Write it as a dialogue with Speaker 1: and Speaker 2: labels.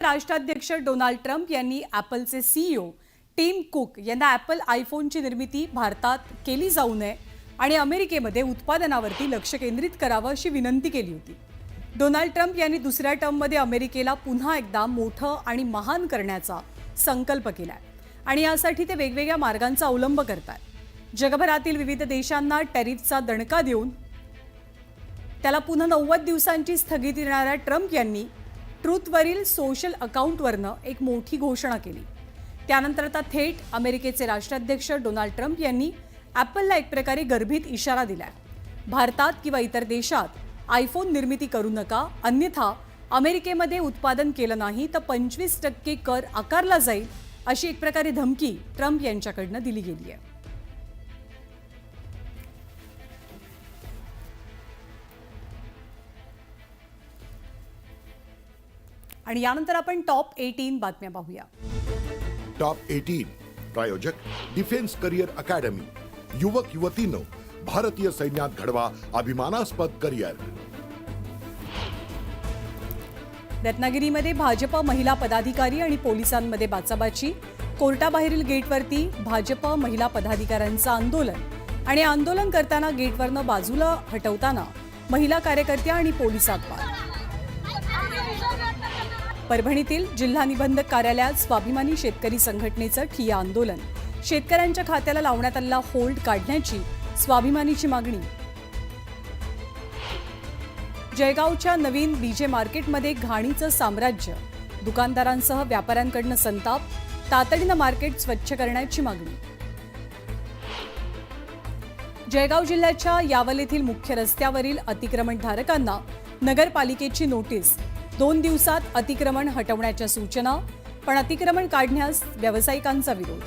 Speaker 1: राष्ट्राध्यक्ष Donald Trump यांनी ॲपलचे CEO team cook यांना ॲपल आयफोनची निर्मिती भारतात केली जाऊ नये आणि अमेरिकेमध्ये उत्पादनावरती लक्ष केंद्रित करावं अशी विनंती केली होती। डोनाल्ड ट्रम्प यांनी दुसऱ्या टर्ममध्ये अमेरिकेला पुन्हा एकदा मोठं आणि महान करण्याचा संकल्प केलाय आणि यासाठी ते वेगवेगळ्या मार्गांचा अवलंब करतात। जगभरातील विविध देशांना टॅरिफचा दणका देऊन त्याला पुन्हा 90 दिवसांची स्थगिती देणाऱ्या ट्रम्प यांनी ट्रूथवरील सोशल अकाउंटवरनं एक मोठी घोषणा केली। त्यानंतर आता थेट अमेरिकेचे राष्ट्राध्यक्ष डोनाल्ड ट्रम्प यांनी ॲपलला एक प्रकारे गर्भित इशारा दिलाय। भारतात किंवा इतर देशात आयफोन निर्मिती करू नका, अन्यथा अमेरिकेमध्ये उत्पादन केलं नाही तर 25% कर आकारला जाईल, अशी एक प्रकारे धमकी ट्रम्प यांच्याकडनं दिली गेली आहे। आणि यानंतर आपण टॉप 18 बातम्या पाहूया।
Speaker 2: टॉप 18 प्रायोजक डिफेन्स करियर अकॅडमी। युवक युवतींनो, भारतीय सैन्यात घडवा अभिमानास्पद करियर।
Speaker 1: रत्नागिरीमध्ये भाजप महिला पदाधिकारी आणि पोलिसांमध्ये बाचाबाची। कोर्टाबाहेरील गेटवरती भाजप महिला पदाधिकाऱ्यांचं आंदोलन आणि आंदोलन करताना गेटवरनं बाजूला हटवताना महिला कार्यकर्त्या आणि पोलिसात वाद। परभणीतील जिल्हा निबंधक कार्यालयात स्वाभिमानी शेतकरी संघटनेचं ठिय्या आंदोलन। शेतकऱ्यांच्या खात्याला लावण्यात आलेला होल्ड काढण्याची स्वाभिमानीची मागणी। जळगावच्या नवीन बीजे मार्केटमध्ये घाणीचं साम्राज्य। दुकानदारांसह व्यापाऱ्यांकडून संताप। तातडीनं मार्केट स्वच्छ करण्याची मागणी। जळगाव जिल्ह्याच्या यावल येथील मुख्य रस्त्यावरील अतिक्रमणधारकांना नगरपालिकेची नोटीस। 2 दिवसात अतिक्रमण हटवण्याच्या सूचना, पण अतिक्रमण काढण्यास व्यावसायिकांचा विरोध।